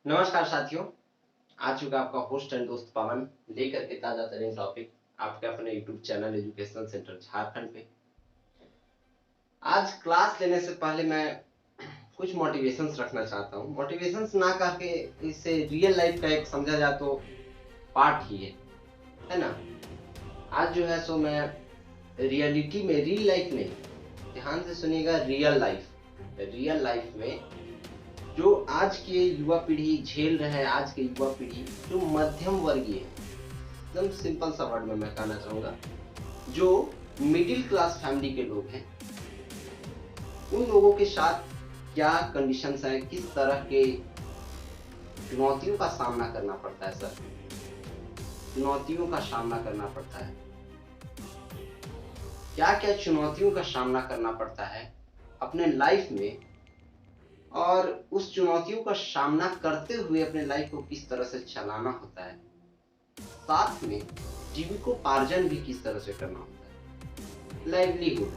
नमस्कार साथियों। आ चुका आपका होस्ट एंड दोस्त पवन लेकर के ताजा तरीन टॉपिक आपके अपने YouTube channel education centre Jharkhand पे। आज क्लास लेने से पहले मैं कुछ मोटिवेशंस रखना चाहता हूँ। मोटिवेशंस ना करके इसे रियल लाइफ का एक समझा जाए तो पार्ट ही है ना। आज जो है सो मैं रियलिटी में, रियल लाइफ नहीं, ध्यान से सुनिएगा, रियल लाइफ में जो आज के युवा पीढ़ी झेल रहे हैं, आज के युवा पीढ़ी जो मध्यम वर्गीय है, एकदम सिंपल सा वर्ड में मैं कहना चाहूंगा, जो मिडिल क्लास फैमिली के लोग हैं, उन लोगों के साथ क्या कंडीशंस है, किस तरह के चुनौतियों का सामना करना पड़ता है। सर, चुनौतियों का सामना करना पड़ता है, क्या क्या चुनौतियों का सामना करना पड़ता है अपने लाइफ में, और उस चुनौतियों का सामना करते हुए अपने लाइफ को किस तरह से चलाना होता है, साथ में जीविकोपार्जन भी किस तरह से करना होता है, लाइवलीहुड।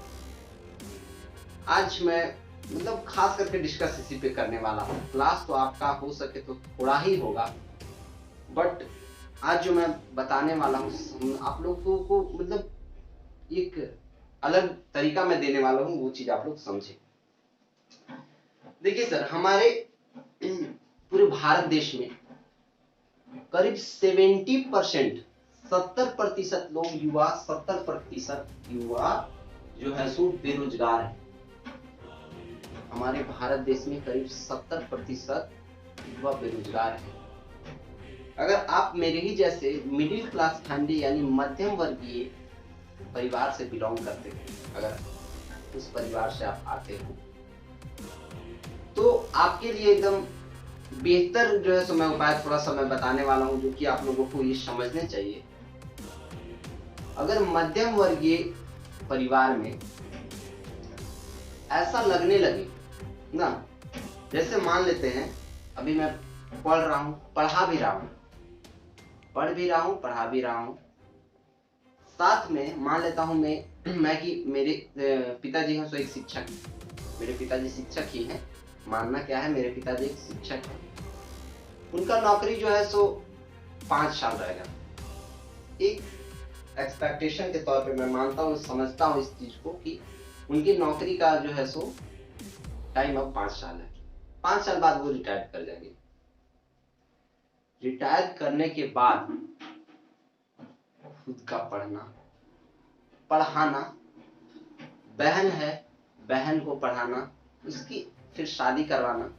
आज मैं मतलब खास करके डिस्कस इसी पे करने वाला हूँ। क्लास तो आपका हो सके तो थोड़ा ही होगा, बट आज जो मैं बताने वाला हूँ आप लोगों को मतलब एक अलग तरीका मैं देने वाला हूँ, वो चीज आप लोग समझे। देखिए सर, हमारे पूरे भारत देश में करीब 70% लोग युवा, 70% युवा जो है सो बेरोजगार है। हमारे भारत देश में करीब 70% युवा बेरोजगार है। अगर आप मेरे ही जैसे मिडिल क्लास फैमिली यानी मध्यम वर्गीय परिवार से बिलोंग करते हैं, अगर उस परिवार से आप आते हो, तो आपके लिए एकदम बेहतर जो है सो मैं उपाय थोड़ा सा मैं बताने वाला हूं, जो कि आप लोगों को ये समझने चाहिए। अगर मध्यम वर्गीय परिवार में ऐसा लगने लगे ना, जैसे मान लेते हैं अभी मैं पढ़ रहा हूं, पढ़ा भी रहा हूं, पढ़ा भी रहा हूं, साथ में मान लेता हूं मैं कि मेरे पिताजी हैं सो एक शिक्षक, मेरे पिताजी शिक्षक ही हैं। मानना क्या है, मेरे पिताजी एक शिक्षक हैं, उनका नौकरी जो है सो 5 साल रहेगा। एक एक्सपेक्टेशन के तौर पे मैं मानता हूँ, समझता हूँ इस चीज को कि उनकी नौकरी का जो है सो टाइम अब 5 साल है। 5 साल बाद वो रिटायर कर जाएंगे। रिटायर करने के बाद खुद का पढ़ना, पढ़ाना, बहन है, बहन को पढ़ाना, उसकी फिर शादी करवाना,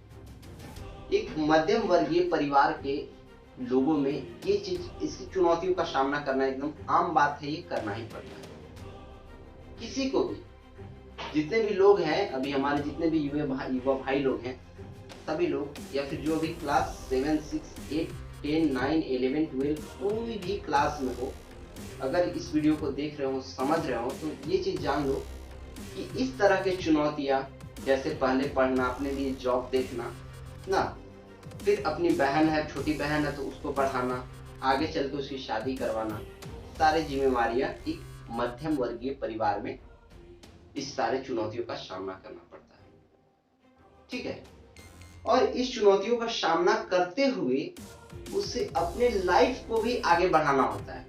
एक मध्यम वर्गीय परिवार के लोगों में ये चीज, इसकी चुनौतियों का सामना करना एकदम आम बात है, ये करना ही पड़ता है किसी को भी। जितने भी लोग हैं अभी हमारे, जितने भी युवा भाई लोग हैं, सभी लोग, या फिर जो भी क्लास 7, 6, 8, 10, 9, 11, 12 कोई भी क्लास में हो, अगर इस वीडियो को देख रहे हो, समझ रहे हो, तो ये चीज जान लो कि इस तरह के चुनौतियां, जैसे पहले पढ़ना, अपने लिए जॉब देखना ना, फिर अपनी बहन है, छोटी बहन है तो उसको पढ़ाना, आगे चल के उसकी शादी करवाना, सारी जिम्मेवारियां एक मध्यम वर्गीय परिवार में इस सारे चुनौतियों का सामना करना पड़ता है। ठीक है, और इस चुनौतियों का सामना करते हुए उसे अपने लाइफ को भी आगे बढ़ाना होता है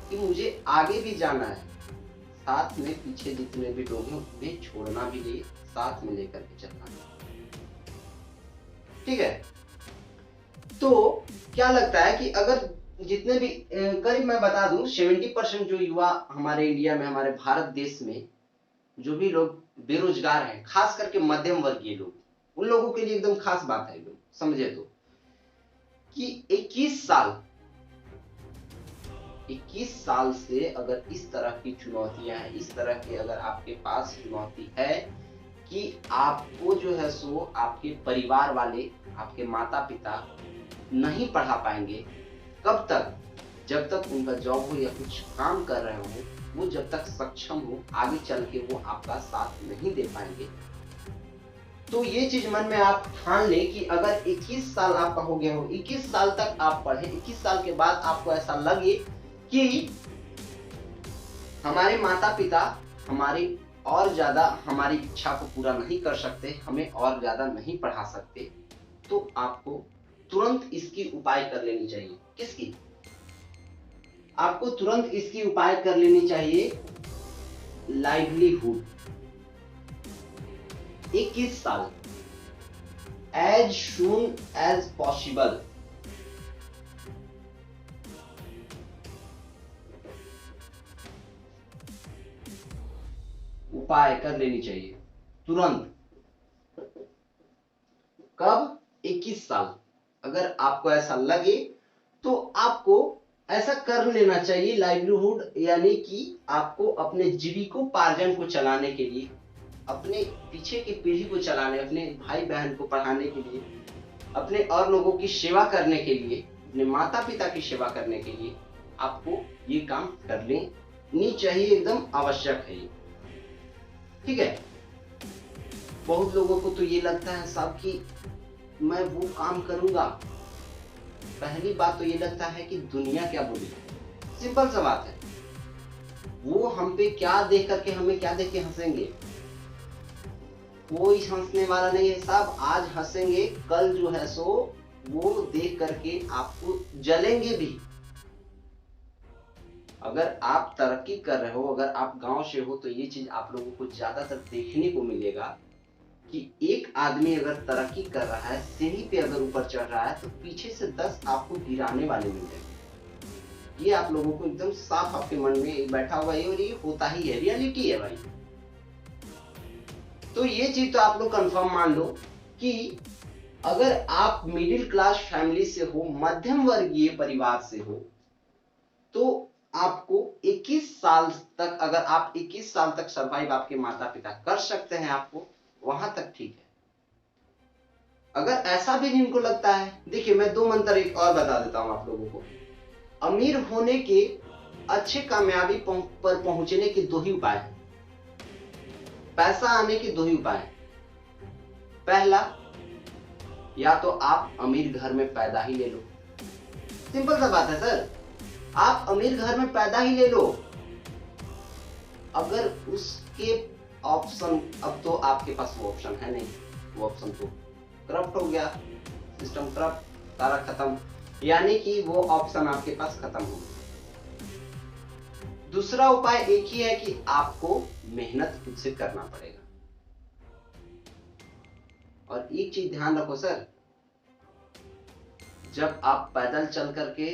कि मुझे आगे भी जाना है, साथ में पीछे जितने भी लोग हैं उन्हें छोड़ना भी नहीं, साथ में लेकर के चलना है। ठीक है, तो क्या लगता है कि अगर जितने भी करीब मैं बता दूं 70% जो युवा हमारे इंडिया में, हमारे भारत देश में जो भी लोग बेरोजगार हैं, खास करके मध्यम वर्गीय लोग, उन लोगों के लिए एकदम खास बात है, एकदम समझे तो, कि 21 साल से अगर इस तरह की चुनौतियां हैं, इस तरह के अगर आपके पास चुनौती है कि आपको जो है सो आपके परिवार वाले, आपके माता पिता नहीं पढ़ा पाएंगे, कब तक? जब तक उनका जॉब हो या कुछ काम कर रहे हो, वो जब तक सक्षम हो, आगे चल के वो आपका साथ नहीं दे पाएंगे। तो ये चीज मन में आप ठान लें कि अगर 21 साल आपका हो गया हो, 21 साल तक आप पढ़े, 21 साल के बाद आपको ऐसा लगे कि हमारे माता पिता हमारी और ज्यादा हमारी इच्छा को पूरा नहीं कर सकते, हमें और ज्यादा नहीं पढ़ा सकते, तो आपको तुरंत इसकी उपाय कर लेनी चाहिए। किसकी? आपको तुरंत इसकी उपाय कर लेनी चाहिए लाइवलीहुड। 21 साल, एज सून एज पॉसिबल। उपाय कर लेनी चाहिए तुरंत। कब? 21 साल। अगर आपको ऐसा लगे तो आपको ऐसा कर लेना चाहिए लाइवलीहुड, यानी कि आपको अपने जीविकोपार्जन को चलाने के लिए, अपने पीछे की पीढ़ी को चलाने, अपने भाई बहन को पढ़ाने के लिए, अपने और लोगों की सेवा करने के लिए, अपने माता पिता की सेवा करने के लिए आपको ये काम कर लेनी चाहिए। एकदम आवश्यक है ये। ठीक है। बहुत लोगों को तो ये लगता है साहब कि मैं वो काम करूंगा, पहली बात तो ये लगता है कि दुनिया क्या बोलेगी। सिंपल सा बात है, वो हम पे क्या देख करके, हमें क्या देख के हंसेंगे? कोई हंसने वाला नहीं है साहब। आज हंसेंगे, कल जो है सो वो देख करके आपको जलेंगे भी। अगर आप तरक्की कर रहे हो, अगर आप गांव से हो, तो ये चीज आप लोगों को ज्यादातर देखने को मिलेगा कि एक आदमी अगर तरक्की कर रहा है, सीढ़ी पे अगर ऊपर चढ़ रहा है, तो पीछे से 10 आपको गिराने वाले मिल जाएंगे। ये आप लोगों को एकदम साफ आपके मन में बैठा हुआ है, और ये होता ही है, रियलिटी है भाई। तो ये चीज तो आप लोग कंफर्म मान लो कि अगर आप मिडिल क्लास फैमिली से हो, मध्यम वर्गीय परिवार से हो, तो आपको 21 साल तक, अगर आप 21 साल तक सर्वाइव आपके माता पिता कर सकते हैं, आपको वहां तक ठीक है। अगर ऐसा भी जिनको लगता है, देखिए मैं 2 मंत्र एक और बता देता हूं आप लोगों को। अमीर होने के, अच्छे कामयाबी पर पहुंचने के 2 ही उपाय हैं। पैसा आने के 2 ही उपाय हैं। पहला, या तो आप अमीर घर में पैदा ही ले लो। सिंपल सा बात है सर, आप अमीर घर में पैदा ही ले लो। अगर उसके ऑप्शन, अब तो आपके पास वो ऑप्शन है नहीं, वो ऑप्शन तो करप्ट हो गया, सिस्टम करप्ट, सारा खत्म, यानी कि वो ऑप्शन आपके पास खत्म हो गया। दूसरा उपाय एक ही है कि आपको मेहनत खुद से करना पड़ेगा। और एक चीज ध्यान रखो सर, जब आप पैदल चल करके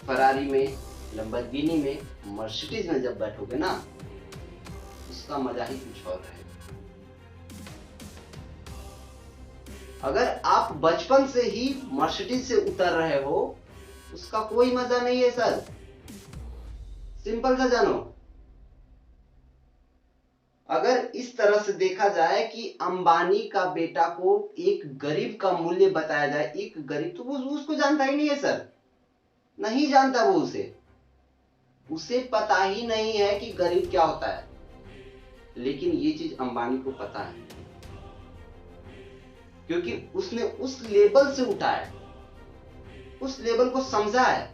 फरारी में, लंबरगिनी में, मर्सिडीज में जब बैठोगे ना, उसका मजा ही कुछ और है। अगर आप बचपन से ही मर्सिडीज से उतर रहे हो, उसका कोई मजा नहीं है सर। सिंपल सा जानो। अगर इस तरह से देखा जाए कि अंबानी का बेटा को एक गरीब का मूल्य बताया जाए, एक गरीब, तो वो उसको जानता ही नहीं है सर, नहीं जानता वो उसे पता ही नहीं है कि गरीब क्या होता है। लेकिन ये चीज अंबानी को पता है, क्योंकि उसने उस लेवल से उठा है, उस लेवल को समझा है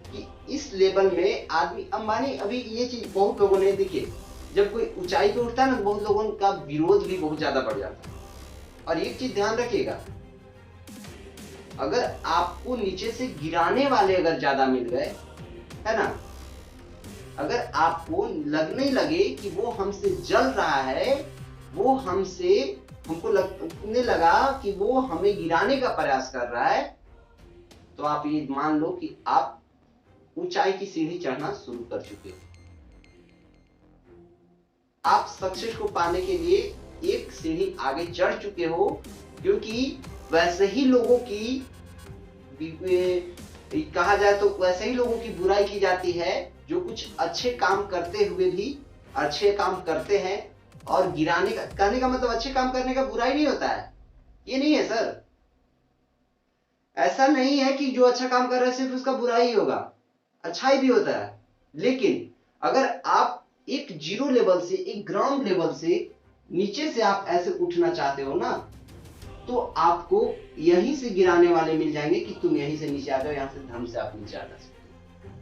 कि इस लेवल में आदमी, अंबानी, अभी ये चीज बहुत लोगों ने, देखिए जब कोई ऊंचाई पे उठता है ना, बहुत लोगों का विरोध भी बहुत ज्यादा बढ़ जाता है। और एक चीज ध्यान रखिएगा, अगर आपको नीचे से गिराने वाले अगर ज्यादा मिल गए, है ना, अगर आपको लगने लगे कि वो हमसे जल रहा है, वो हमको लगने लगा कि वो हमें गिराने का प्रयास कर रहा है, तो आप ये मान लो कि आप ऊंचाई की सीढ़ी चढ़ना शुरू कर चुके हो। आप सक्सेस को पाने के लिए एक सीढ़ी आगे चढ़ चुके हो, क्योंकि वैसे ही लोगों की, कहा जाए तो वैसे ही लोगों की बुराई की जाती है जो कुछ अच्छे काम करते हुए भी अच्छे काम करते हैं, और गिराने का, कहने का मतलब अच्छे काम करने का बुराई नहीं होता है, ये नहीं है सर। ऐसा नहीं है कि जो अच्छा काम कर रहा है सिर्फ उसका बुराई ही होगा, अच्छाई भी होता है। लेकिन अगर आप एक जीरो लेवल से, एक ग्राउंड लेवल से नीचे से आप ऐसे उठना चाहते हो ना, तो आपको यहीं से गिराने वाले मिल जाएंगे कि तुम यहीं से नीचे आ जाओ, यहां से धर्म से आप नीचे आ जा सकते हो।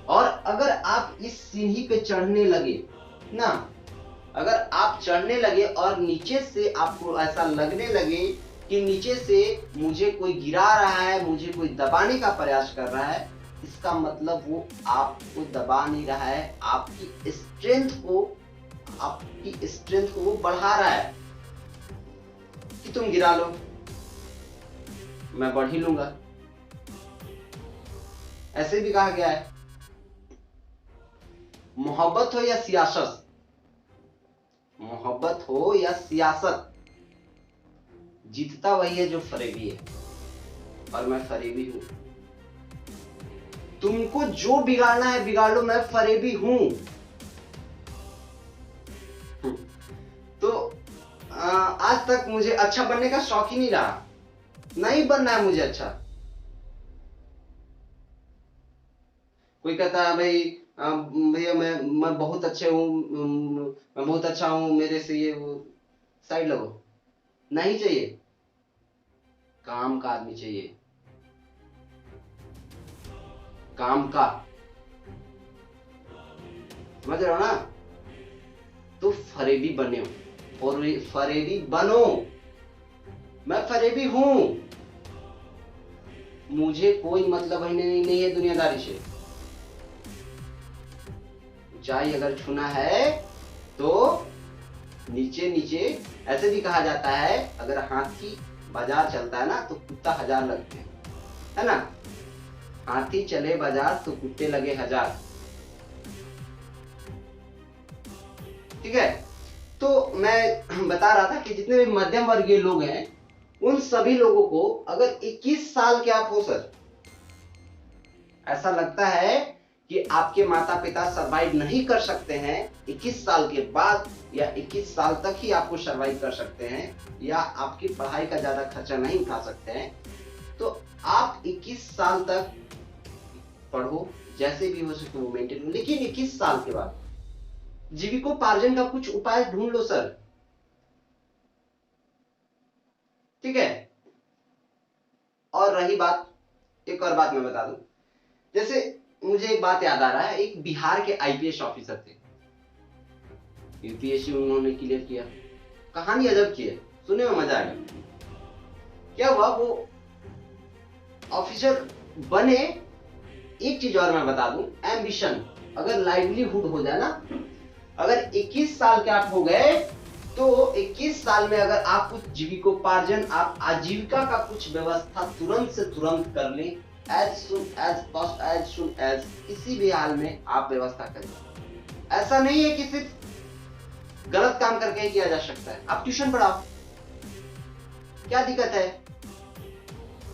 और अगर आप इस सीढ़ी पे चढ़ने लगे ना, अगर आप चढ़ने लगे और नीचे से आपको ऐसा लगने लगे कि नीचे से मुझे कोई गिरा रहा है, मुझे कोई दबाने का प्रयास कर रहा है, इसका मतलब वो आपको दबा नहीं रहा है, आपकी स्ट्रेंथ को वो बढ़ा रहा है कि तुम गिरा लो, मैं बढ़ ही लूंगा। ऐसे भी कहा गया है, मोहब्बत हो या सियासत, मोहब्बत हो या सियासत, जीतता वही है जो फरेबी है, और मैं फरेबी हूं। तुमको जो बिगाड़ना है बिगाड़ लो, मैं फरेबी हूं। तो आज तक मुझे अच्छा बनने का शौक ही नहीं रहा, नहीं बनना है मुझे अच्छा। कोई कहता है भाई भैया मैं बहुत अच्छे हूँ, मैं बहुत अच्छा हूँ, मेरे से ये वो, साइड लगो, नहीं चाहिए। काम का आदमी चाहिए, काम का, समझ रहे हो ना? तो फरेबी बने हो, और फरेबी बनो। मैं फरेबी हूं, मुझे कोई मतलब नहीं है दुनियादारी से। ऊंचाई अगर छूना है तो नीचे नीचे, ऐसे भी कहा जाता है अगर हाथी बाजार चलता है ना तो कुत्ता 1000 लगते हैं, है ना? हाथी चले बाजार तो कुत्ते लगे 1000। ठीक है, तो मैं बता रहा था कि जितने भी मध्यम वर्गीय लोग हैं उन सभी लोगों को अगर 21 साल के आप हो सर, ऐसा लगता है कि आपके माता पिता सरवाइव नहीं कर सकते हैं 21 साल के बाद, या 21 साल तक ही आपको सरवाइव कर सकते हैं, या आपकी पढ़ाई का ज्यादा खर्चा नहीं उठा सकते हैं, तो आप 21 साल तक पढ़ो, जैसे भी हो सके वो मेंटेन हो, लेकिन 21 साल के बाद जीविकोपार्जन का कुछ उपाय ढूंढ लो सर। ठीक है, और रही बात, एक और बात मैं बता दूं, जैसे मुझे एक बात याद आ रहा है, एक बिहार के आईपीएस ऑफिसर थे, यूपीएससी उन्होंने क्लियर किया, कहानी अजब की है, सुनने में मजा आएगा। क्या हुआ, वो ऑफिसर बने, एक चीज और मैं बता दूं, एम्बिशन, अगर लाइवलीहुड हो जाए ना, अगर 21 साल के आप हो गए तो 21 साल में अगर आप कुछ जीविकोपार्जन, आप आजीविका का कुछ व्यवस्था तुरंत से तुरंत कर ले, एज सुन एज किसी भी हाल में आप व्यवस्था करें। ऐसा नहीं है कि सिर्फ गलत काम करके ही किया जा सकता है। आप ट्यूशन पढ़ाओ, क्या दिक्कत है?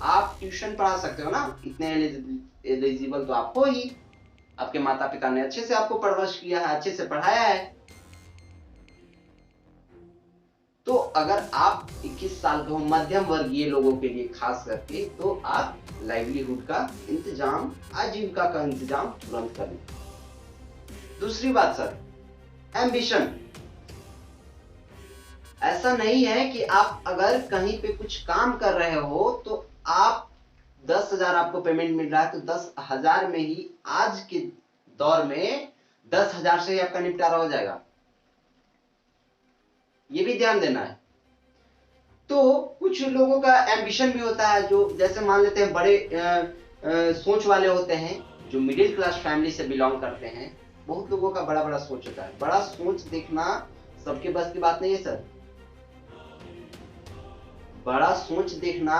आप ट्यूशन पढ़ा सकते हो ना, इतने एलिजिबल तो आप हो ही, आपके माता पिता ने अच्छे से आपको परवरिश किया है, अच्छे से पढ़ाया है। तो अगर आप 21 साल के हो, मध्यम वर्गीय लोगों के लिए खास करके, तो आप लाइवलीहुड का इंतजाम, आजीविका का इंतजाम तुरंत करें। दूसरी बात सर, एम्बिशन, ऐसा नहीं है कि आप अगर कहीं पे कुछ काम कर रहे हो तो आप 10,000 आपको पेमेंट मिल रहा है तो 10,000 में ही, आज के दौर में 10,000 से ही आपका निपटारा हो जाएगा, ये भी ध्यान देना है। तो कुछ लोगों का एम्बिशन भी होता है, जो जैसे मान लेते हैं बड़े सोच वाले होते हैं, जो मिडिल क्लास फैमिली से बिलोंग करते हैं, बहुत लोगों का बड़ा बड़ा सोच होता है। बड़ा सोच देखना सबके बस की बात नहीं है सर, बड़ा सोच देखना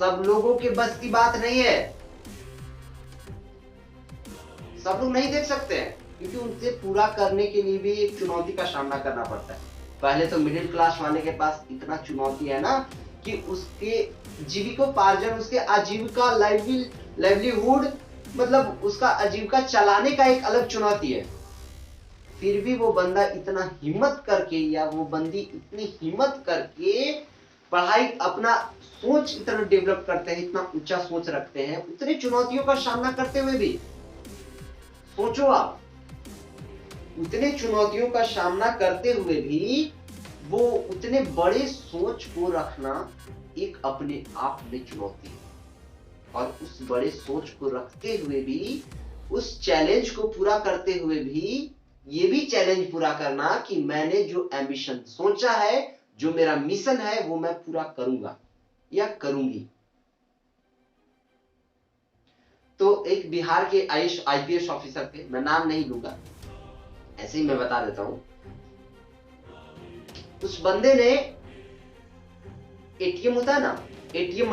सब लोगों के बस की बात नहीं है, सब लोग नहीं देख सकते हैं, क्योंकि उनसे पूरा करने के लिए भी एक चुनौती का सामना करना पड़ता है। पहले तो मिडिल क्लास वाले के पास इतना चुनौती है ना कि उसके जीविकोपार्जन, उसके आजीविका, लाइवलीहुड, मतलब उसका आजीविका चलाने का एक अलग चुनौती है। फिर भी वो बंदा इतना हिम्मत करके, या वो बंदी इतनी हिम्मत करके पढ़ाई, अपना सोच इतना डेवलप करते हैं, इतना ऊंचा सोच रखते हैं, उतनी चुनौतियों का सामना करते हुए भी, सोचो आप, उतने चुनौतियों का सामना करते हुए भी वो उतने बड़े सोच को रखना एक अपने आप में चुनौती है। और उस बड़े सोच को रखते हुए भी, उस चैलेंज को पूरा करते हुए भी ये भी चैलेंज पूरा करना कि मैंने जो एम्बिशन सोचा है, जो मेरा मिशन है, वो मैं पूरा करूंगा या करूंगी। तो एक बिहार के आईपीएस ऑफिसर थे, मैं नाम नहीं लूंगा, ऐसे ही मैं बता देता हूं। उस बंदे ने एटीएम होता है ना, एटीएम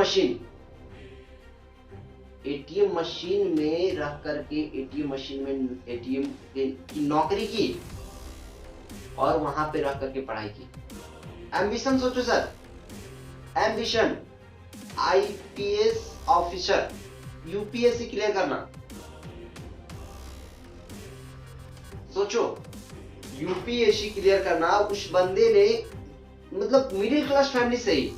मशीन में रह करके एटीएम की नौकरी की और वहां पे रह करके पढ़ाई की। एम्बिशन सोचो sir, ambition IPS officer, UPSC clear करना। सोचो, यूपीएससी क्लियर करना उस बंदे ने, मतलब मिडिल क्लास फैमिली से ही।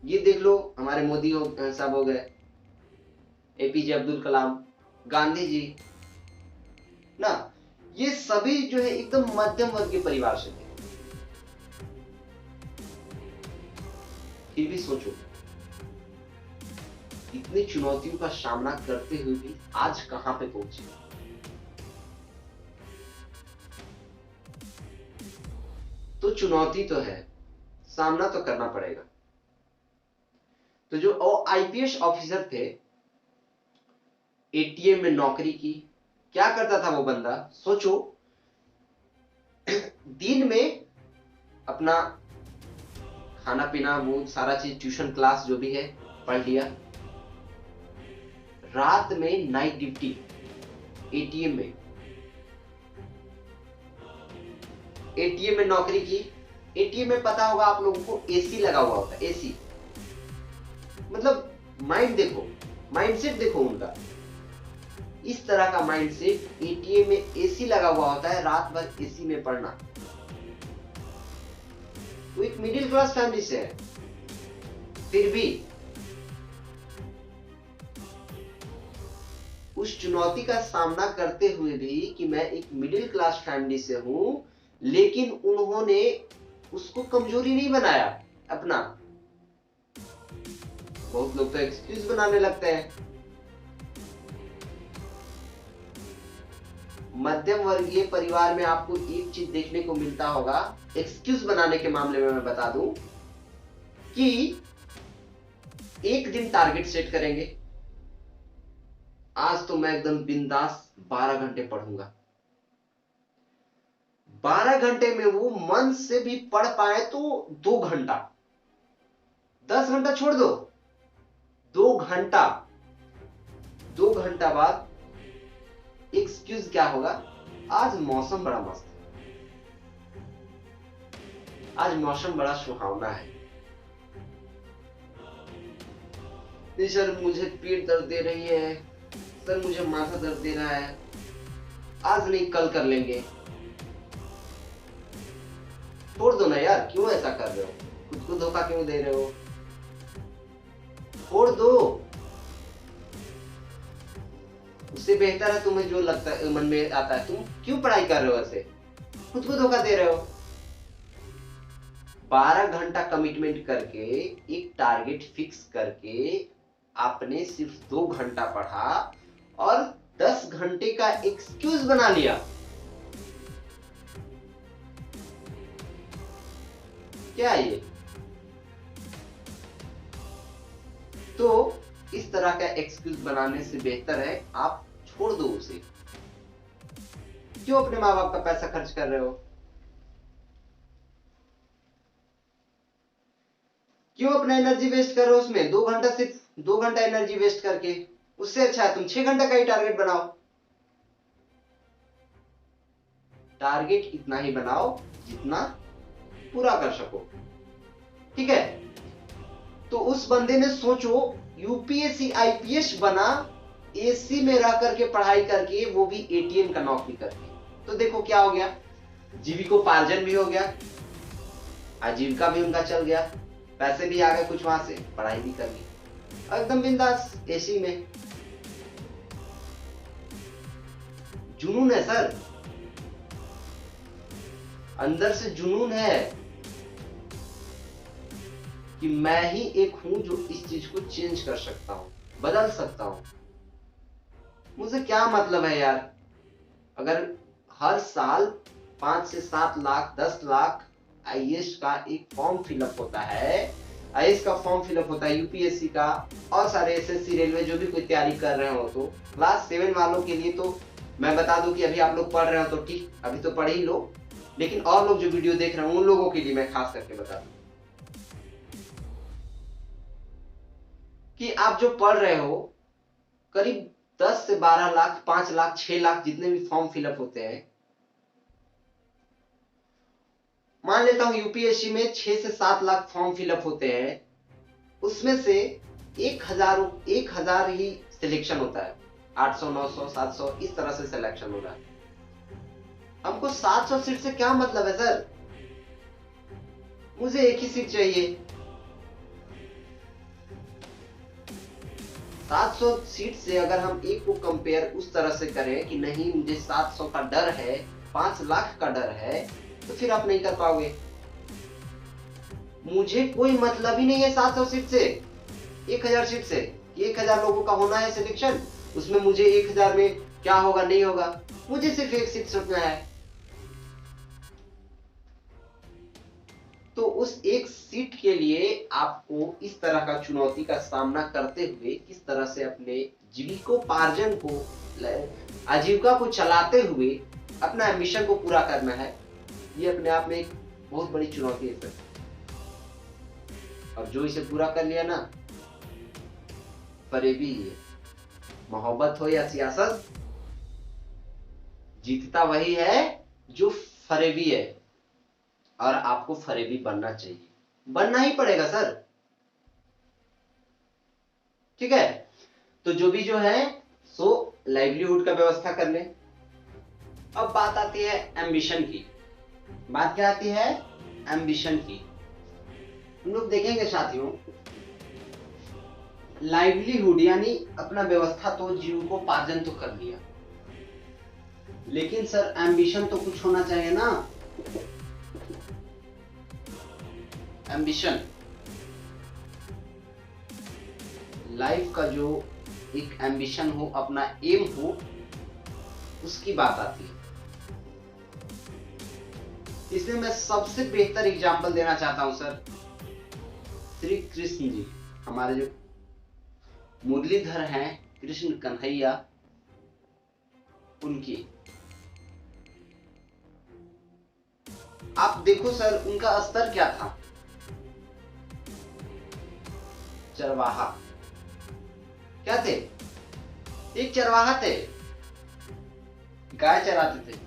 ये देख लो, हमारे मोदी साहब हो गए, एपीजे अब्दुल कलाम, गांधी जी ना, ये सभी जो है एकदम मध्यम वर्ग के परिवार से थे। फिर भी सोचो, इतनी चुनौतियों का सामना करते हुए भी आज कहां पे पहुंचे। तो चुनौती तो है, सामना तो करना पड़ेगा। तो जो आईपीएस ऑफिसर थे, एटीएम में नौकरी की, क्या करता था वो बंदा, सोचो, दिन में अपना खाना पीना वो सारा चीज, ट्यूशन क्लास जो भी है पढ़ लिया, रात में नाइट ड्यूटी एटीएम में नौकरी की। एटीएम में पता होगा आप लोगों को एसी लगा हुआ होता है, एसी, मतलब माइंडसेट देखो उनका, इस तरह का माइंडसेट, एटीएम में एसी लगा हुआ होता है, रात भर एसी में पढ़ना। वो एक मिडिल क्लास फैमिली से है, फिर भी उस चुनौती का सामना करते हुए भी कि मैं एक मिडिल क्लास फैमिली से हूं, लेकिन उन्होंने उसको कमजोरी नहीं बनाया अपना। बहुत लोग तो एक्सक्यूज बनाने लगते हैं। मध्यम वर्गीय परिवार में आपको एक चीज देखने को मिलता होगा, एक्सक्यूज बनाने के मामले में मैं बता दूं कि एक दिन टारगेट सेट करेंगे, आज तो मैं एकदम बिंदास 12 घंटे पढ़ूंगा। 12 घंटे में वो मन से भी पढ़ पाए तो 2 घंटा, 10 घंटा छोड़ दो, 2 घंटा, 2 घंटा बाद एक्सक्यूज क्या होगा, आज मौसम बड़ा मस्त है, आज मौसम बड़ा सुहावना है, नहीं सर मुझे पेट दर्द दे रही है, सर मुझे माथा दर्द दे रहा है, आज नहीं कल कर लेंगे। छोड़ दो ना यार, क्यों ऐसा कर रहे हो, खुद को धोखा क्यों दे रहे हो, छोड़ दो। उससे बेहतर है तुम्हें जो लगता है, मन में आता है, तुम क्यों पढ़ाई कर रहे हो, ऐसे खुद को धोखा दे रहे हो। 12 घंटा कमिटमेंट करके, एक टारगेट फिक्स करके आपने सिर्फ 2 घंटा पढ़ा और 10 घंटे का एक्सक्यूज बना लिया। क्या है ये? तो इस तरह का एक्सक्यूज बनाने से बेहतर है आप छोड़ दो उसे। क्यों अपने माँ बाप का पैसा खर्च कर रहे हो, क्यों अपना एनर्जी वेस्ट कर रहे हो उसमें, 2 घंटा, सिर्फ 2 घंटा एनर्जी वेस्ट करके। उससे अच्छा है तुम 6 घंटा का ही टारगेट बनाओ। टारगेट इतना ही बनाओ जितना पूरा कर सको, ठीक है। तो उस बंदे ने सोचो, यूपीएससी आईपीएस बना, एसी में रह करके पढ़ाई करके, वो भी एटीएम का नौकरी करके। तो देखो क्या हो गया, जीविकोपार्जन भी हो गया, आजीविका भी उनका चल गया, पैसे भी आ गए कुछ वहां से, पढ़ाई भी कर ली, एकदम बिंदास एसी में। जुनून है सर, अंदर से जुनून है कि मैं ही एक हूं जो इस चीज को चेंज कर सकता हूं, बदल सकता हूं। मुझे क्या मतलब है यार, अगर हर साल 5 से 7 लाख 10 लाख आईएएस का एक फॉर्म फिलअप होता है, आईएएस का फॉर्म फिलअप होता है, यूपीएससी का और सारे एसएससी रेलवे जो भी कोई तैयारी कर रहे हो, तो क्लास 7 वालों के लिए तो मैं बता दूं कि अभी आप लोग पढ़ रहे हो तो ठीक, अभी तो पढ़ ही लो, लेकिन और लोग जो वीडियो देख रहे हैं उन लोगों के लिए मैं खास करके बता दूं कि आप जो पढ़ रहे हो करीब 10 से 12 लाख 5 लाख 6 लाख जितने भी फॉर्म फिलअप होते हैं, मान लेता हूं यूपीएससी में 6 से 7 लाख फॉर्म फिलअप होते हैं, उसमें से 1000 ही सिलेक्शन होता है, 800 900 700 इस तरह से सिलेक्शन हो रहा है। हमको 700 सीट से क्या मतलब है सर, मुझे एक ही सीट चाहिए। 700 सीट से अगर हम एक को कंपेयर उस तरह से करें कि नहीं मुझे 700 का डर है, 5 लाख का डर है, तो फिर आप नहीं कर पाओगे। मुझे कोई मतलब ही नहीं है 700 सीट से, 1000 सीट से, 1000 लोगों का होना है सिलेक्शन, उसमें मुझे 1000 में क्या होगा नहीं होगा, मुझे सिर्फ एक सीट चुनना है। तो उस एक सीट के लिए आपको इस तरह का चुनौती का सामना करते हुए किस तरह से अपने जीविकोपार्जन को, आजीविका को चलाते हुए अपना एम्बिशन को पूरा करना है, ये अपने आप में एक बहुत बड़ी चुनौती है सर। और जो इसे पूरा कर लिया ना, फरेबी ही है। मोहब्बत हो या सियासत, जीतता वही है जो फरेबी है, और आपको फरेबी बनना चाहिए, बनना ही पड़ेगा सर, ठीक है। तो जो भी जो है सो लाइवलीहुड का व्यवस्था कर ले। अब बात आती है एम्बिशन की, बात क्या आती है, एम्बिशन की। हम लोग देखेंगे साथियों, लाइवलीहुड यानी अपना व्यवस्था तो जीविकोपार्जन तो कर लिया, लेकिन सर एम्बिशन तो कुछ होना चाहिए ना। एम्बिशन लाइफ का जो एक एम्बिशन हो, अपना एम हो, उसकी बात आती है। इसमें मैं सबसे बेहतर एग्जांपल देना चाहता हूं सर, श्री कृष्ण जी, हमारे जो मुरलीधर हैं कृष्ण कन्हैया, उनकी आप देखो सर, उनका स्तर क्या था, चरवाहा। क्या थे, एक चरवाहा थे, गाय चराते थे,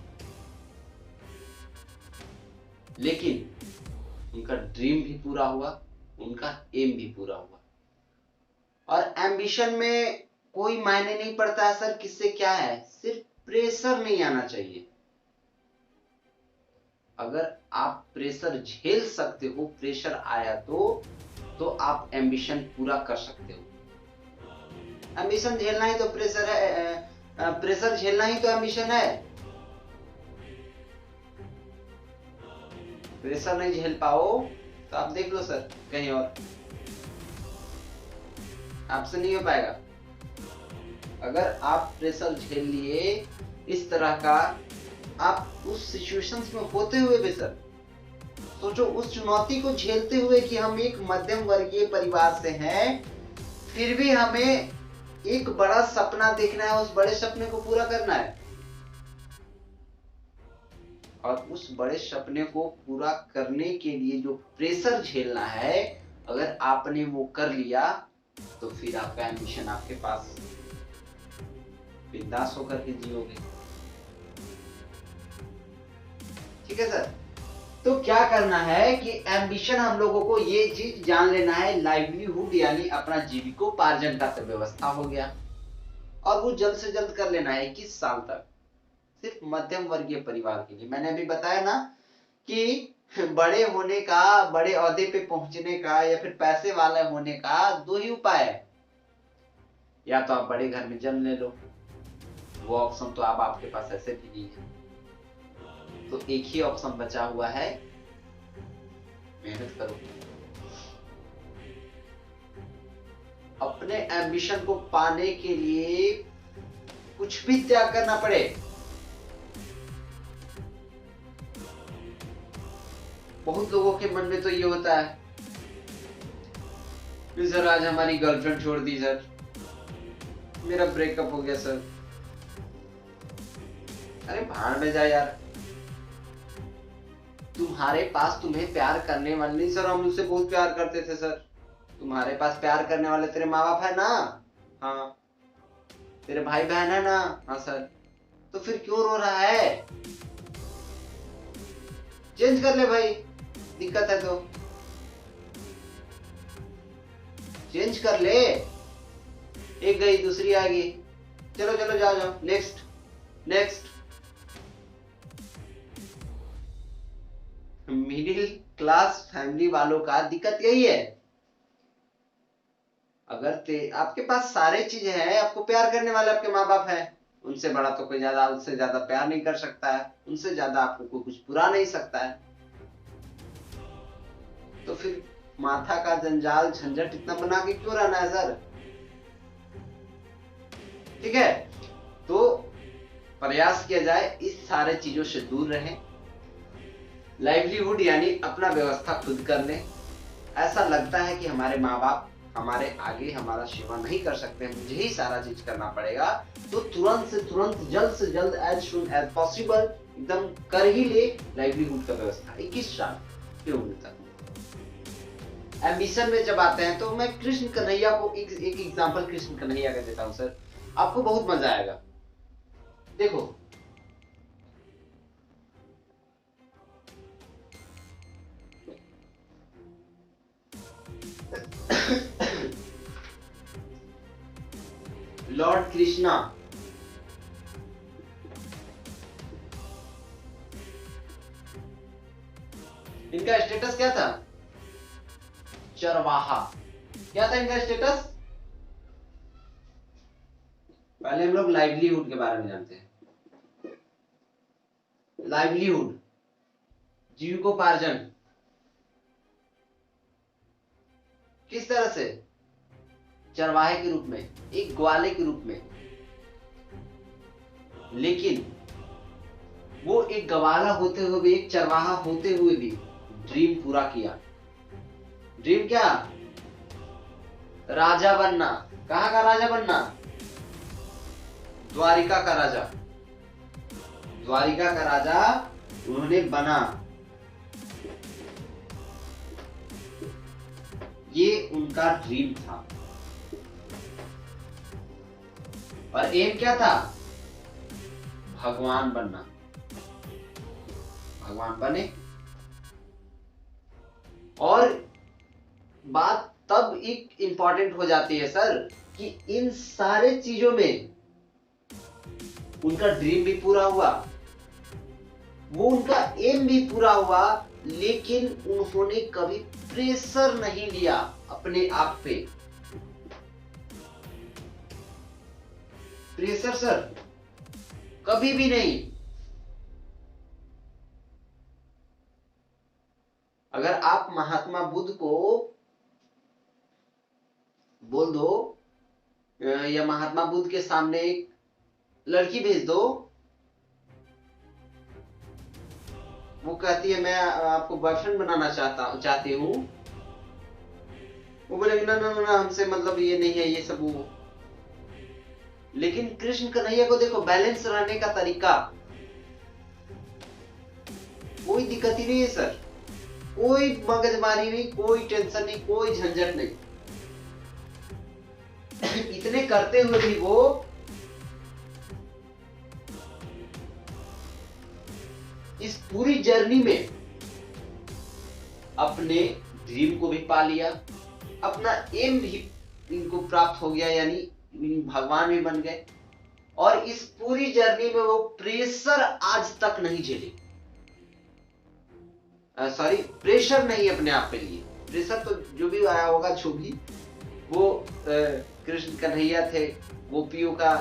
लेकिन उनका ड्रीम भी पूरा हुआ, उनका एम भी पूरा हुआ। और एम्बिशन में कोई मायने नहीं पड़ता है सर किससे क्या है, सिर्फ प्रेशर नहीं आना चाहिए। अगर आप प्रेशर झेल सकते हो, प्रेशर आया तो आप एम्बिशन पूरा कर सकते हो। एम्बिशन झेलना ही तो प्रेशर है, प्रेशर झेलना ही तो एम्बिशन है। प्रेशर नहीं झेल पाओ तो आप देख लो सर कहीं और, आपसे नहीं हो पाएगा। अगर आप प्रेशर झेल लिए इस तरह का, आप उस सिचुएशंस में होते हुए भी सर सोचो, उस चुनौती को झेलते हुए कि हम एक मध्यम वर्गीय परिवार से हैं, फिर भी हमें एक बड़ा सपना देखना है, उस बड़े सपने को पूरा करना है। और उस बड़े सपने को पूरा करने के लिए जो प्रेशर झेलना है, अगर आपने वो कर लिया तो फिर आपका एम्बिशन आपके पास, बिंदास होकर के जियोगे। ठीक है सर। तो क्या करना है कि एम्बिशन हम लोगों को ये चीज जान लेना है, लाइवलीहुड यानी अपना जीविकोपार्जन का व्यवस्था हो गया, और वो जल्द से जल्द कर लेना है 21 साल तक, सिर्फ मध्यम वर्गीय परिवार के लिए। मैंने अभी बताया ना कि बड़े होने का, बड़े ओहदे पे पहुंचने का, या फिर पैसे वाले होने का 2 ही उपाय है, या तो आप बड़े घर में जन्म ले लो, वो ऑप्शन तो अब आपके पास ऐसे भी नहीं है, तो एक ही ऑप्शन बचा हुआ है, मेहनत करो। अपने एम्बिशन को पाने के लिए कुछ भी त्याग करना पड़े, बहुत लोगों के मन में तो ये होता है कि सर आज हमारी गर्लफ्रेंड छोड़ दी सर, मेरा ब्रेकअप हो गया सर। अरे भाड़ में जा यार, तुम्हारे पास तुम्हें प्यार करने वाले नहीं। सर हम उससे बहुत प्यार करते थे सर। तुम्हारे पास प्यार करने वाले तेरे माँ बाप है ना? हाँ। तेरे भाई बहन है ना? हाँ सर। तो फिर क्यों रो रहा है? चेंज कर ले भाई, दिक्कत है तो चेंज कर ले। एक गई दूसरी आ गई, चलो चलो जाओ जाओ, next next. Middle class family वालों का दिक्कत यही है। अगर आपके पास सारे चीजें हैं, आपको प्यार करने वाले आपके माँ बाप है, उनसे बड़ा तो कोई ज्यादा, उससे ज्यादा प्यार नहीं कर सकता है, उनसे ज्यादा आपको कोई कुछ बुरा नहीं सकता है, तो फिर माथा का जंजाल झंझट इतना बना के क्यों रहना है सर? ठीक है, तो प्रयास किया जाए इस सारे चीजों से दूर रहें। लाइवलीहुड यानी अपना व्यवस्था खुद कर लें। ऐसा लगता है कि हमारे माँ बाप हमारे आगे हमारा सेवा नहीं कर सकते, मुझे ही सारा चीज करना पड़ेगा, तो तुरंत से तुरंत, जल्द से जल्द, एज सुन एज पॉसिबल एकदम कर ही ले लाइवलीहुड का व्यवस्था 21 साल की उम्र तक। एम्बिशन में जब आते हैं तो मैं कृष्ण कन्हैया को एक एग्जांपल कृष्ण कन्हैया का देता हूं सर, आपको बहुत मजा आएगा। देखो लॉर्ड कृष्णा इनका स्टेटस क्या था? चरवाहा। क्या था इनका स्टेटस? पहले हम लोग लाइवलीहुड के बारे में जानते हैं। लाइवलीहुड, जीविकोपार्जन, किस तरह से? चरवाहे के रूप में, एक ग्वाले के रूप में। लेकिन वो एक गवाला होते हुए भी, एक चरवाहा होते हुए भी ड्रीम पूरा किया। ड्रीम क्या? राजा बनना। कहाँ का राजा बनना? द्वारिका का राजा। द्वारिका का राजा उन्होंने बना। ये उनका ड्रीम था। और एम क्या था? भगवान बनना। भगवान बने। और बात तब एक इंपॉर्टेंट हो जाती है सर कि इन सारे चीजों में उनका ड्रीम भी पूरा हुआ, वो उनका एम भी पूरा हुआ, लेकिन उन्होंने कभी प्रेशर नहीं लिया अपने आप पे। प्रेशर सर कभी भी नहीं। अगर आप महात्मा बुद्ध को बोल दो या महात्मा बुद्ध के सामने एक लड़की भेज दो, वो कहती है मैं आपको बॉयफ्रेंड बनाना चाहती हूँ, वो बोलेंगे ना ना ना हमसे मतलब ये नहीं है ये सब वो। लेकिन कृष्ण कन्हैया को देखो, बैलेंस रहने का तरीका, कोई दिक्कत ही नहीं है सर, कोई मगजमारी नहीं, कोई टेंशन नहीं, कोई झंझट नहीं। इतने करते हुए भी वो इस पूरी जर्नी में अपने ड्रीम को भी पा लिया, अपना एम भी इनको प्राप्त हो गया, यानी भगवान भी बन गए। और इस पूरी जर्नी में वो प्रेशर आज तक नहीं झेले, सॉरी प्रेशर नहीं अपने आप पे लिए। प्रेशर तो जो भी आया होगा, जो भी वो कृष्ण कन्हैया थे, गोपियों का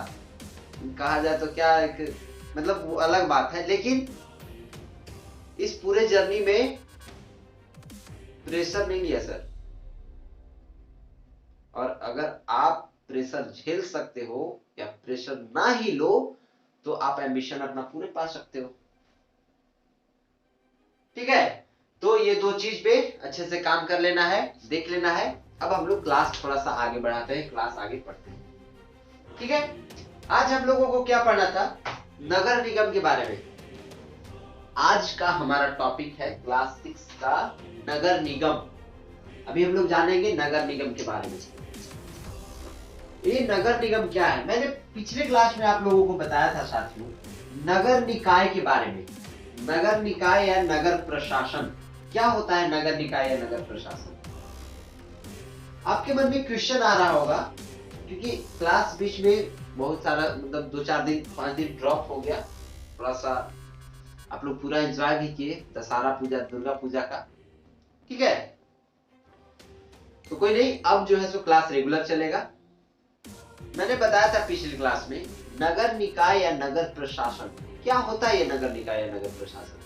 कहा जाए तो क्या एक मतलब वो अलग बात है, लेकिन इस पूरे जर्नी में प्रेशर नहीं लिया सर। और अगर आप प्रेशर झेल सकते हो या प्रेशर ना ही लो तो आप एम्बिशन अपना पूरे पा सकते हो। ठीक है, तो ये दो चीज पे अच्छे से काम कर लेना है, देख लेना है। अब हम लोग क्लास थोड़ा सा आगे बढ़ाते हैं, क्लास आगे पढ़ते हैं। ठीक है, आज हम लोगों को क्या पढ़ना था? नगर निगम के बारे में। आज का हमारा टॉपिक है क्लास 6 का नगर निगम। अभी हम लोग जानेंगे नगर निगम के बारे में। ये नगर निगम क्या है? मैंने पिछले क्लास में आप लोगों को बताया था साथियों, नगर निकाय के बारे में। नगर निकाय या नगर प्रशासन क्या होता है? नगर निकाय या नगर प्रशासन, आपके मन में क्वेश्चन आ रहा होगा, क्योंकि क्लास बीच में बहुत सारा मतलब 2-4 दिन 5 दिन ड्रॉप हो गया। थोड़ा सा आप लोग पूरा एंजॉय भी किए दशहरा पूजा, दुर्गा पूजा का। ठीक है, तो कोई नहीं, अब जो है सो क्लास रेगुलर चलेगा। मैंने बताया था पिछली क्लास में, नगर निकाय या नगर प्रशासन क्या होता है? ये नगर निकाय या नगर प्रशासन,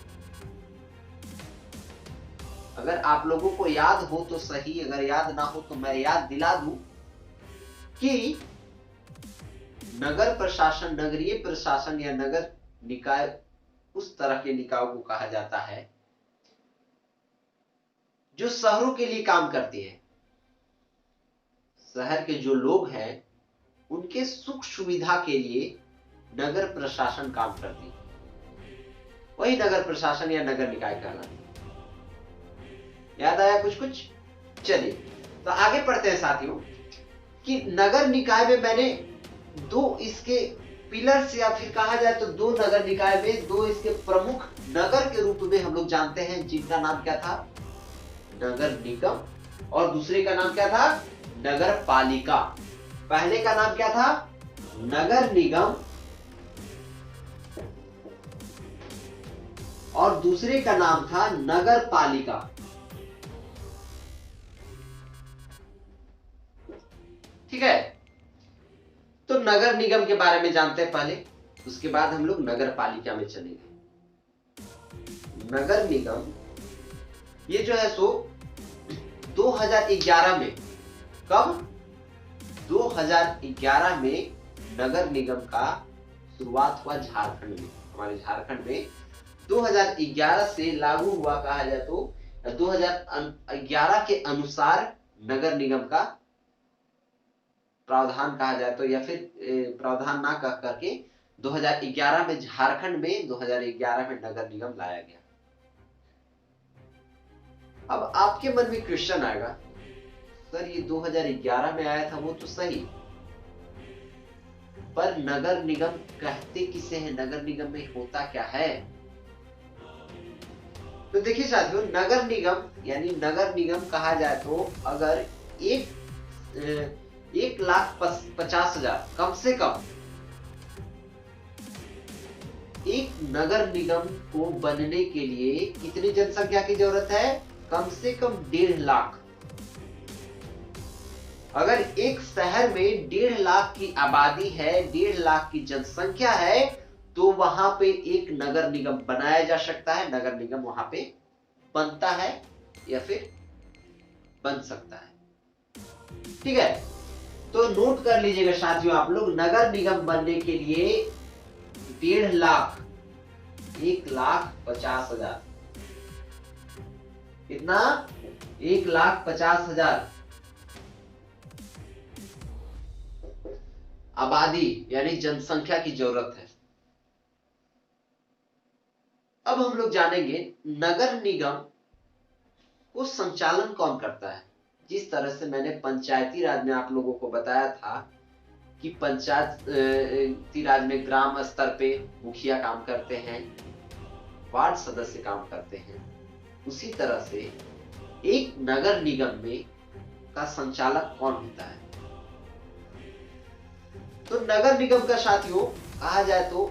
अगर आप लोगों को याद हो तो सही, अगर याद ना हो तो मैं याद दिला दूं कि नगर प्रशासन, नगरीय प्रशासन या नगर निकाय उस तरह के निकायों को कहा जाता है जो शहरों के लिए काम करती है। शहर के जो लोग हैं उनके सुख सुविधा के लिए नगर प्रशासन काम करती है, वही नगर प्रशासन या नगर निकाय कहलाती है। याद आया कुछ कुछ? चलिए तो आगे पढ़ते हैं साथियों कि नगर निकाय में मैंने दो इसके पिलर्स या फिर कहा जाए तो दो नगर निकाय में दो इसके प्रमुख नगर के रूप में हम लोग जानते हैं, जिनका नाम क्या था? नगर निगम, और दूसरे का नाम क्या था? नगर पालिका। पहले का नाम क्या था? नगर निगम, और दूसरे का नाम था नगर पालिका। ठीक है, तो नगर निगम के बारे में जानते हैं पहले, उसके बाद हम लोग नगर पालिका में चलेंगे। नगर निगम ये जो है सो 2011 में, कब? 2011 में नगर निगम का शुरुआत हुआ झारखंड में। हमारे झारखंड में 2011 से लागू हुआ, कहा जाए तो 2011 के अनुसार नगर निगम का प्रावधान कहा जाए तो, या फिर प्रावधान ना कह करके 2011 में झारखंड में 2011 में नगर निगम लाया गया। अब आपके मन में क्वेश्चन आएगा, सर ये 2011 में आया था वो तो सही, पर नगर निगम कहते किसे हैं? नगर निगम में होता क्या है? तो देखिए साथियों, नगर निगम यानी नगर निगम कहा जाए तो अगर 1,50,000 कम से कम एक नगर निगम को बनने के लिए कितनी जनसंख्या की जरूरत है? कम से कम 1.5 लाख। अगर एक शहर में 1.5 लाख की आबादी है, 1.5 लाख की जनसंख्या है, तो वहां पे एक नगर निगम बनाया जा सकता है। नगर निगम वहां पे बनता है या फिर बन सकता है। ठीक है, तो नोट कर लीजिएगा साथियों आप लोग, नगर निगम बनने के लिए 1.5 लाख, 1,50,000, कितना? 1,50,000 आबादी यानी जनसंख्या की जरूरत है। अब हम लोग जानेंगे नगर निगम को संचालन कौन करता है। जिस तरह से मैंने पंचायती राज में आप लोगों को बताया था कि पंचायती राज में ग्राम स्तर पे मुखिया काम करते हैं, वार्ड सदस्य काम करते हैं, उसी तरह से एक नगर निगम में का संचालक कौन होता है? तो नगर निगम का साथियों कहा जाए तो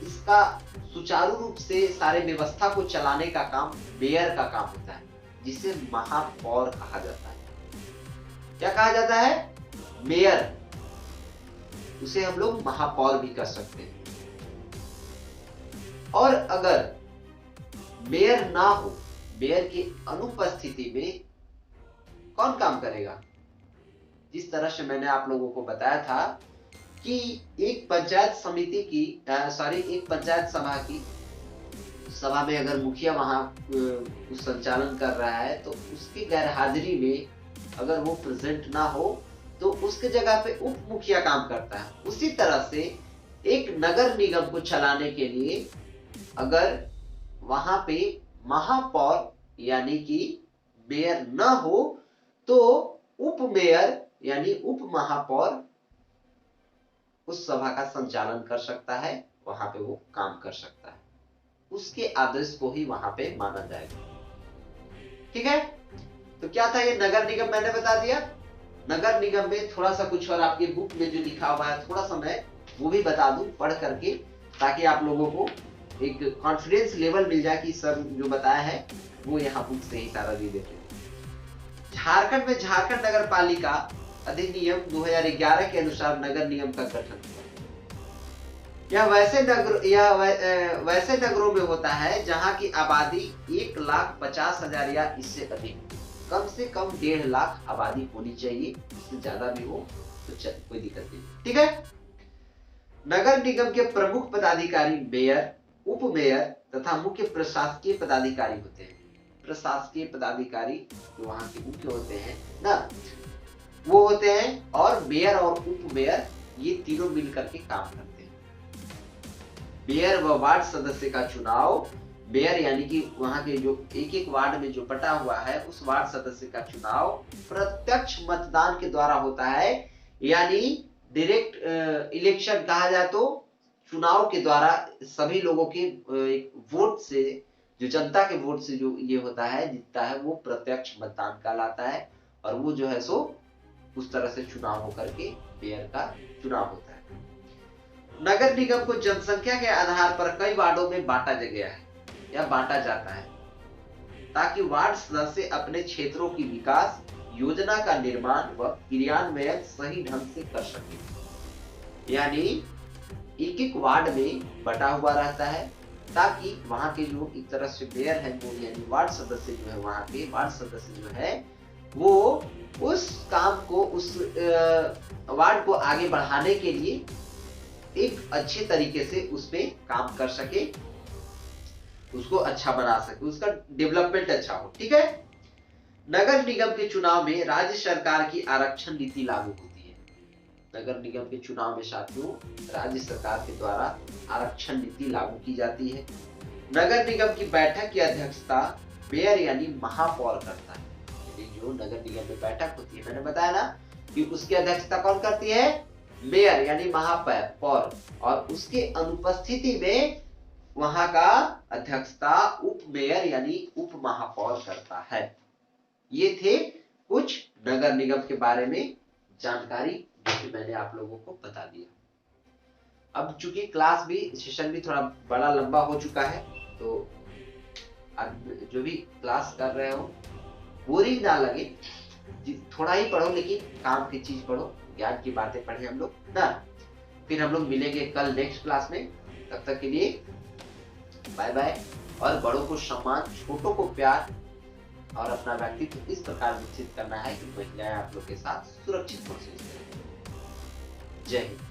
इसका सुचारू रूप से सारे व्यवस्था को चलाने का काम मेयर का काम होता है, जिसे महापौर कहा जाता है। क्या कहा जाता है? मेयर, उसे हम लोग महापौर भी कर सकते हैं। और अगर मेयर ना हो, मेयर की अनुपस्थिति में कौन काम करेगा? जिस तरह से मैंने आप लोगों को बताया था कि एक पंचायत समिति की एक पंचायत सभा की सभा में अगर मुखिया वहां उस संचालन कर रहा है तो उसकी गैर हाजिरी में अगर वो प्रेजेंट ना हो तो उसके जगह पे उप मुखिया काम करता है। उसी तरह से एक नगर निगम को चलाने के लिए अगर वहां पे महापौर यानी कि मेयर न हो तो उप मेयर यानी उप महापौर उस सभा का संचालन कर सकता है, वहां पे वो काम कर सकता है, उसके आदेश को ही वहां पे माना जाएगा। ठीक है, तो क्या था ये नगर निगम, मैंने बता दिया। नगर निगम में थोड़ा सा कुछ और आपके बुक में जो लिखा हुआ है थोड़ा सा मैं वो भी बता दूं पढ़ करके, ताकि आप लोगों को एक कॉन्फिडेंस लेवल मिल जाए कि सर जो बताया है वो यहाँ बुक से ही सारा दे देते हैं। झारखंड में झारखंड नगर पालिका अधिनियम 2011 के अनुसार नगर निगम का गठन हुआ। यह वैसे नगरों में होता है जहां की आबादी 1,50,000 या इससे अधिक, कम से कम 1.5 लाख आबादी होनी चाहिए, इससे ज्यादा भी हो तो कोई दिक्कत नहीं। ठीक है, नगर निगम के प्रमुख पदाधिकारी मेयर, उप मेयर तथा मुख्य प्रशासकीय पदाधिकारी होते हैं। प्रशासकीय पदाधिकारी जो वहां के मुख्य होते हैं ना, वो होते हैं, और मेयर और उप मेयर ये तीनों मिलकर के काम करते हैं। मेयर व वार्ड सदस्य का चुनाव, मेयर यानी कि वहां के जो एक एक वार्ड में जो बटा हुआ है उस वार्ड सदस्य का चुनाव प्रत्यक्ष मतदान के द्वारा होता है, यानी डायरेक्ट इलेक्शन कहा जाए तो चुनाव के द्वारा सभी लोगों के वोट से, जो जनता के वोट से जो ये होता है जीतता है वो प्रत्यक्ष मतदान कहलाता है, और वो जो है सो उस तरह से चुनाव होकर के मेयर का चुनाव होता है। नगर निगम को जनसंख्या के आधार पर कई वार्डों में बांटा गया है या बांटा जाता है, ताकि वार्ड सदस्य अपने क्षेत्रों की विकास योजना का निर्माण व क्रियान्वयन सही ढंग से कर सके। यानी एक एक वार्ड में बटा हुआ रहता है, ताकि वहां के जो एक तरह से मेयर है वो यानी वार्ड सदस्य जो है, वहां के वार्ड सदस्य जो है वो उस काम को, उस वार्ड को आगे बढ़ाने के लिए एक अच्छे तरीके से उसमें काम कर सके, उसको अच्छा बना सके, उसका डेवलपमेंट अच्छा हो। ठीक है, नगर निगम के चुनाव में राज्य सरकार की आरक्षण नीति लागू होती है। नगर निगम के चुनाव में साथियों राज्य सरकार के द्वारा आरक्षण नीति लागू की जाती है। नगर निगम की बैठक की अध्यक्षता मेयर यानी महापौर करता है। जो नगर निगम में बैठक होती है, मैंने बताया ना कि उसकी अध्यक्षता कौन करती है, मेयर यानी महापौर, और उसके अनुपस्थिति में वहां का अध्यक्षता उप मेयर यानी उप महापौर करता है। ये थे कुछ नगर निगम के बारे में जानकारी जो मैंने आप लोगों को बता दिया। अब चूंकि क्लास भी, सेशन भी थोड़ा बड़ा लंबा हो चुका है, तो जो भी क्लास कर रहे हो बोरिंग ना लगे, थोड़ा ही पढ़ो लेकिन काम की चीज पढ़ो, ज्ञान की बातें पढ़े हम लोग ना। फिर हम लोग मिलेंगे कल नेक्स्ट क्लास में, तब तक के लिए बाय बाय। और बड़ों को सम्मान, छोटों को प्यार, और अपना व्यक्तित्व इस प्रकार विकसित करना है कि महिलाएं आप लोग के साथ सुरक्षित महसूस करें। जय हिंद।